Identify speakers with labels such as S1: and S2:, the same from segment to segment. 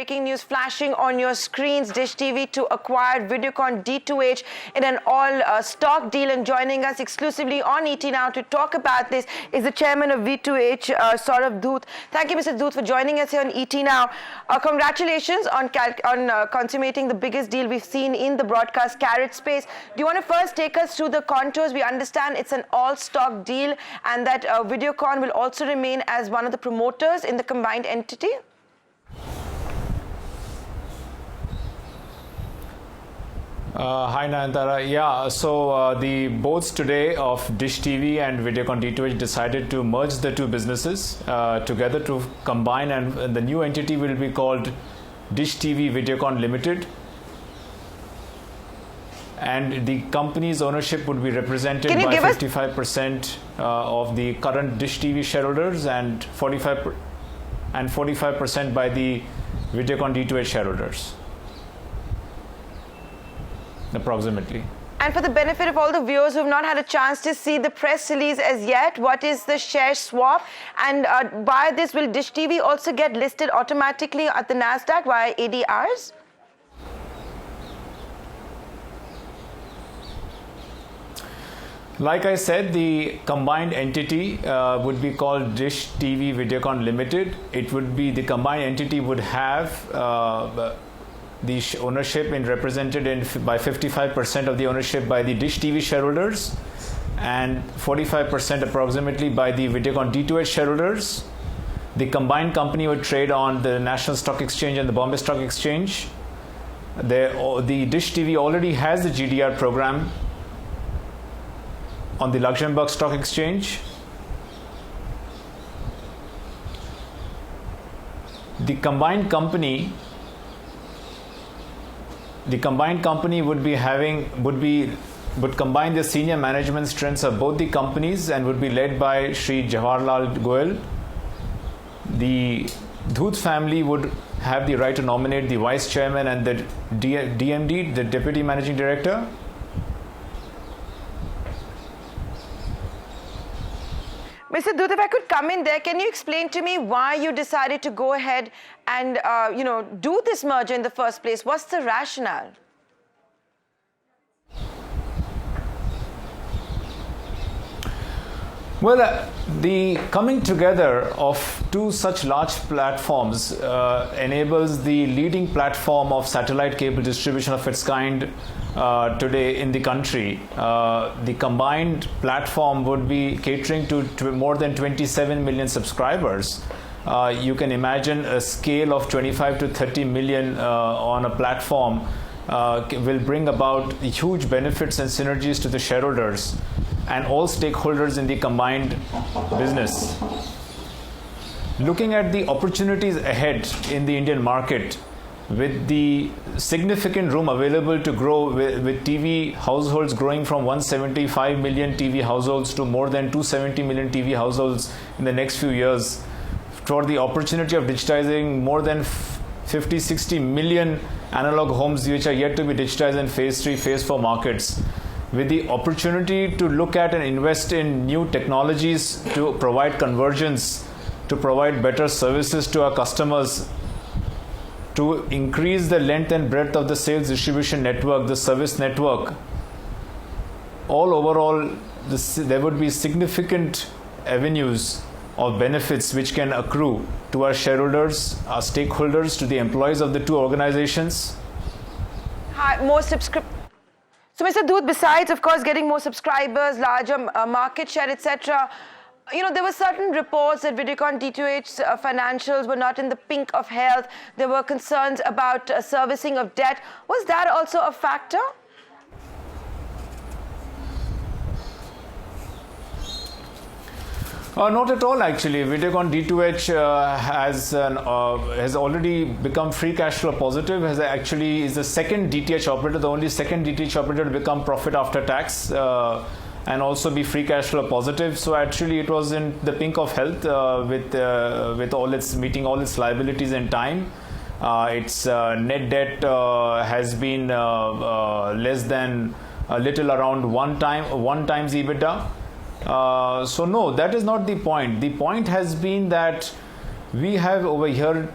S1: breaking news flashing on your screens. Dish TV to acquire Videocon d2h in an all-stock deal. And joining us exclusively on ET Now to talk about this is the chairman of V2H, Saurabh Dhoot. Thank you, Mr. Dhoot, for joining us here on ET Now. Congratulations on consummating the biggest deal we've seen in the broadcast carrot space. Do you want to first take us through the contours? We understand it's an all-stock deal and that Videocon will also remain as one of the promoters in the combined entity.
S2: Hi Nayantara. Yeah, so the boards today of Dish TV and Videocon d2h decided to merge the two businesses together to combine, and the new entity will be called Dish TV Videocon Limited. And the company's ownership would be represented by 55% of the current Dish TV shareholders and 45% by the Videocon d2h shareholders, approximately.
S1: And for the benefit of all the viewers who have not had a chance to see the press release as yet, what is the share swap? And via this, will Dish TV also get listed automatically at the NASDAQ via ADRs?
S2: Like I said, the combined entity would be called Dish TV Videocon Limited. It would be, the combined entity would have the ownership represented by 55% of the ownership by the Dish TV shareholders and 45% approximately by the Videocon d2h shareholders. The combined company would trade on the National Stock Exchange and the Bombay Stock Exchange. The Dish TV already has the GDR program on the Luxembourg Stock Exchange. The combined company would combine the senior management strengths of both the companies and would be led by Shri Jawaharlal Goel. The Dhoot family would have the right to nominate the vice chairman and the DMD, the deputy managing director.
S1: Mr. Dhoot, if I could come in there, can you explain to me why you decided to go ahead and do this merger in the first place? What's the rationale?
S2: Well, the coming together of two such large platforms enables the leading platform of satellite cable distribution of its kind today in the country. The combined platform would be catering to more than 27 million subscribers. You can imagine a scale of 25 to 30 million on a platform will bring about huge benefits and synergies to the shareholders and all stakeholders in the combined business. Looking at the opportunities ahead in the Indian market, with the significant room available to grow with TV households growing from 175 million TV households to more than 270 million TV households in the next few years, for the opportunity of digitizing more than 50-60 million analog homes which are yet to be digitized in phase 3, phase 4 markets, with the opportunity to look at and invest in new technologies to provide convergence, to provide better services to our customers, to increase the length and breadth of the sales distribution network, the service network. All overall, there would be significant avenues of benefits which can accrue to our shareholders, our stakeholders, to the employees of the two organizations.
S1: So, Mr. Dhoot, besides, of course, getting more subscribers, larger market share, etc., there were certain reports that Videocon d2h's financials were not in the pink of health. There were concerns about servicing of debt. Was that also a factor?
S2: Not at all, actually. Videocon d2h has already become free cash flow positive. Is the second DTH operator, the only second DTH operator to become profit after tax and also be free cash flow positive. So actually, it was in the pink of health with all its meeting all its liabilities in time. Its net debt has been less than a little around one times EBITDA. So no, that is not the point. The point has been that we have over here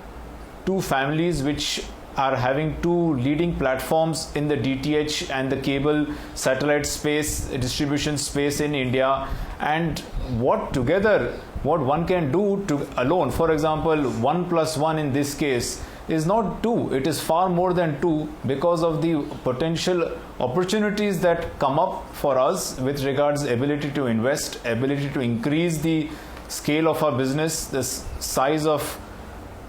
S2: two families which are having two leading platforms in the DTH and the cable satellite space, distribution space in India, and what one can do to alone. For example, 1 plus 1 in this case is not 2, it is far more than 2, because of the potential opportunities that come up for us with regards ability to invest, ability to increase the scale of our business, the size of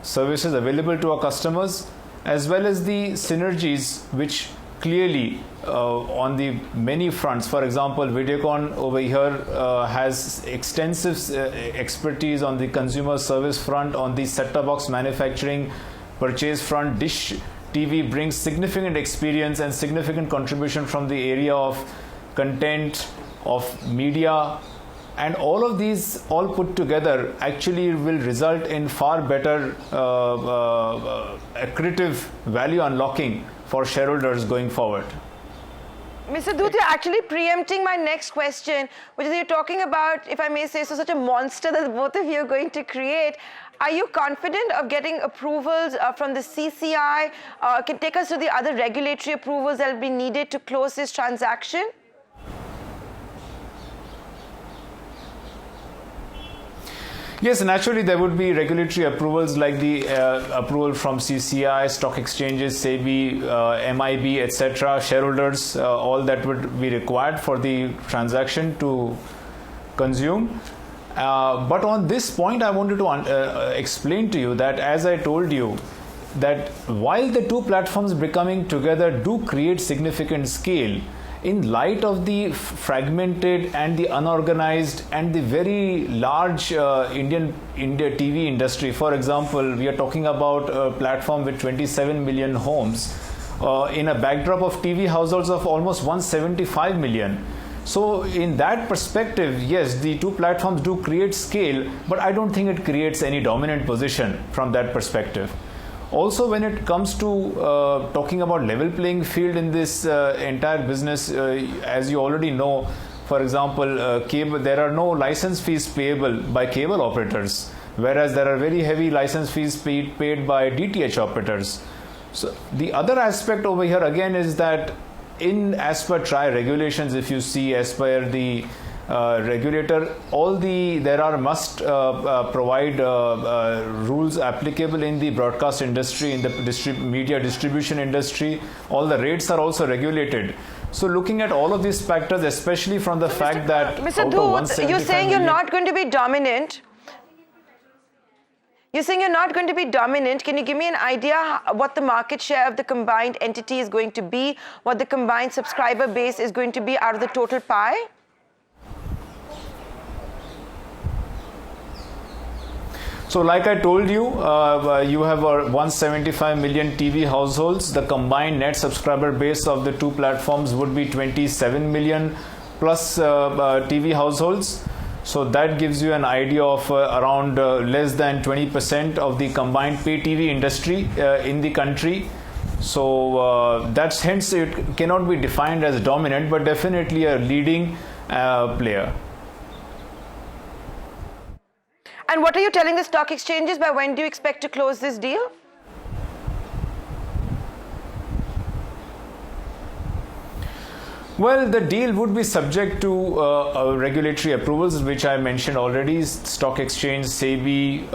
S2: services available to our customers, as well as the synergies which clearly on the many fronts. For example, Videocon over here has extensive expertise on the consumer service front, on the set-top box manufacturing purchase front. Dish TV brings significant experience and significant contribution from the area of content, of media, and all of these all put together actually will result in far better accretive value unlocking for shareholders going forward.
S1: Mr. Dut, you're actually preempting my next question, which is you're talking about, if I may say so, such a monster that both of you are going to create. Are you confident of getting approvals from the CCI? Can take us to the other regulatory approvals that will be needed to close this transaction?
S2: Yes, naturally there would be regulatory approvals like the approval from CCI, stock exchanges, SEBI, MIB, etc., shareholders, all that would be required for the transaction to consume. But on this point, I wanted to explain to you that, as I told you, that while the two platforms becoming together do create significant scale, in light of the fragmented and the unorganized and the very large India TV industry, for example, we are talking about a platform with 27 million homes in a backdrop of TV households of almost 175 million. So in that perspective, yes, the two platforms do create scale, but I don't think it creates any dominant position from that perspective. Also, when it comes to talking about level playing field in this entire business, as you already know, for example, cable, there are no license fees payable by cable operators, whereas there are very heavy license fees paid by DTH operators. So the other aspect over here again is that as per TRAI regulations, if you see as per the regulator, there are must provide rules applicable in the broadcast industry, in the media distribution industry. All the rates are also regulated. So looking at all of these factors, especially from the fact that
S1: Mr. Dut, you're saying you're not going to be dominant. You're saying you're not going to be dominant. Can you give me an idea what the market share of the combined entity is going to be, what the combined subscriber base is going to be out of the total pie?
S2: So like I told you, you have 175 million TV households. The combined net subscriber base of the two platforms would be 27 million plus TV households. So that gives you an idea of around less than 20% of the combined pay TV industry in the country. So that's hence it cannot be defined as dominant, but definitely a leading player.
S1: And what are you telling the stock exchanges? By when do you expect to close this deal?
S2: Well, the deal would be subject to regulatory approvals, which I mentioned already: stock exchange, SEBI,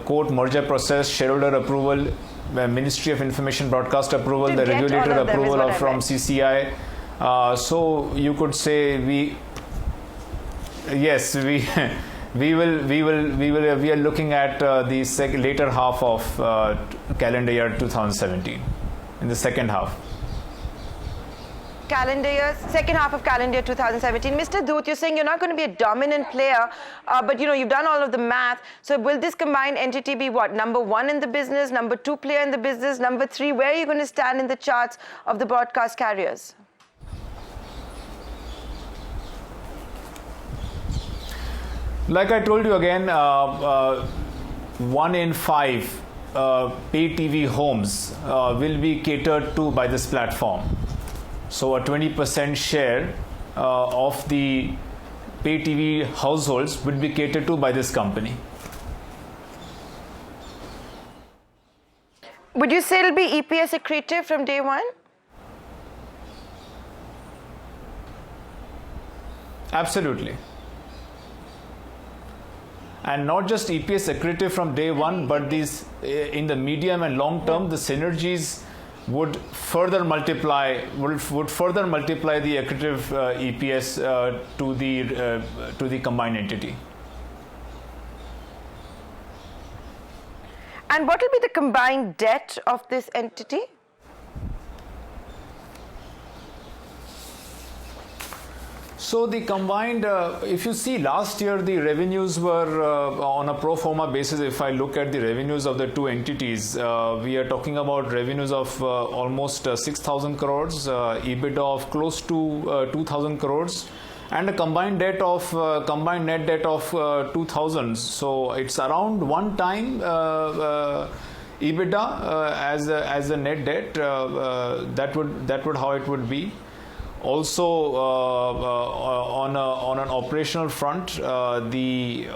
S2: court merger process, shareholder approval, Ministry of Information Broadcast approval, the regulator approval from CCI. So you could say we are looking at the later half of calendar year 2017, in the second half.
S1: Second half of calendar year 2017. Mr. Dut, you're saying you're not going to be a dominant player, but you've done all of the math. So will this combined entity be what? Number one in the business, number two player in the business, number three? Where are you going to stand in the charts of the broadcast carriers?
S2: Like I told you again, 1 in 5 pay TV homes will be catered to by this platform. So a 20% share of the pay TV households would be catered to by this company.
S1: Would you say it'll be EPS accretive from day one?
S2: Absolutely. And not just EPS accretive from day one, but these in the medium and long term, the synergies would further multiply the accretive EPS to the combined entity.
S1: And what will be the combined debt of this entity?
S2: So the combined, if you see last year, the revenues were on a pro forma basis. If I look at the revenues of the two entities, we are talking about revenues of almost 6,000 crores, EBITDA of close to 2,000 crores, and a combined net debt of 2,000. So it's around 1 time EBITDA as a net debt. That would how it would be. Also, on an operational front, on the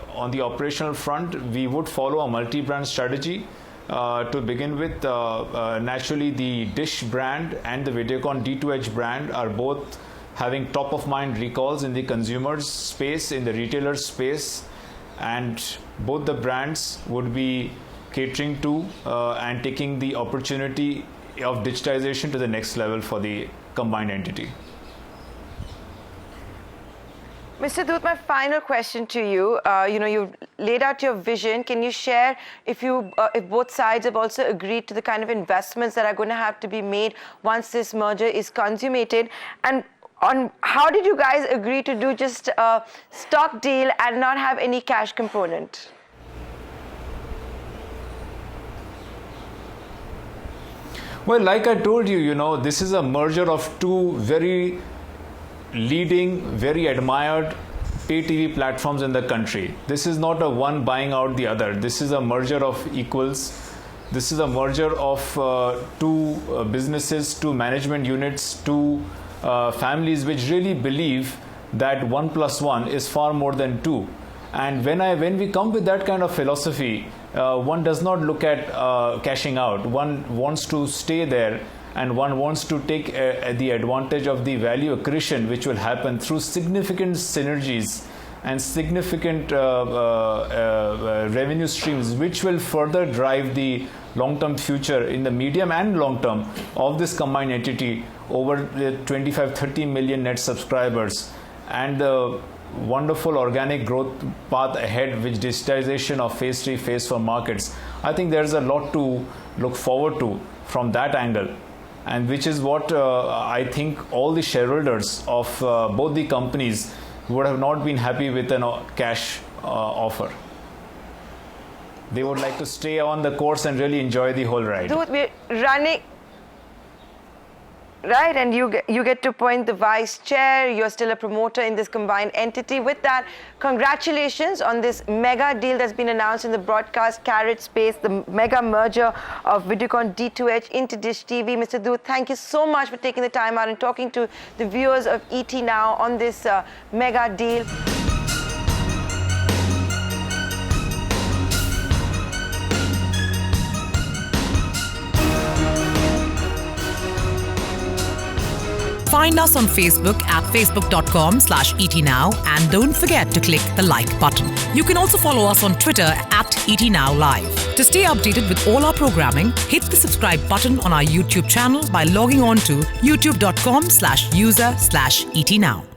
S2: operational front, we would follow a multi-brand strategy. To begin with, naturally, the Dish brand and the Videocon d2h brand are both having top-of-mind recalls in the consumer's space, in the retailer's space, and both the brands would be catering to and taking the opportunity of digitization to the next level for the combined entity.
S1: Mr. Doot, my final question to you. You've laid out your vision. Can you share if both sides have also agreed to the kind of investments that are going to have to be made once this merger is consummated? And on how did you guys agree to do just a stock deal and not have any cash component?
S2: Well, like I told you, this is a merger of two very leading, very admired pay TV platforms in the country. This is not a one buying out the other. This is a merger of equals. This is a merger of two businesses, two management units, two families which really believe that 1 + 1 is far more than 2. And when we come with that kind of philosophy, one does not look at cashing out. One wants to stay there, and one wants to take the advantage of the value accretion which will happen through significant synergies and significant revenue streams, which will further drive the long-term future in the medium and long term of this combined entity over the 25-30 million net subscribers and the wonderful organic growth path ahead, which digitization of phase 3, phase 4 markets. I think there's a lot to look forward to from that angle, and which is what I think all the shareholders of both the companies would have not been happy with a cash offer. They would like to stay on the course and really enjoy the whole ride.
S1: Dude, we're running. Right, and you get to appoint the vice chair. You're still a promoter in this combined entity. With that, congratulations on this mega deal that's been announced in the broadcast carriage space, the mega merger of Videocon d2h into Dish TV. Mr. Doot, thank you so much for taking the time out and talking to the viewers of ET Now on this mega deal.
S3: Find us on Facebook at facebook.com/etnow and don't forget to click the like button. You can also follow us on Twitter at etnowlive. To stay updated with all our programming, hit the subscribe button on our YouTube channel by logging on to youtube.com/user/etnow.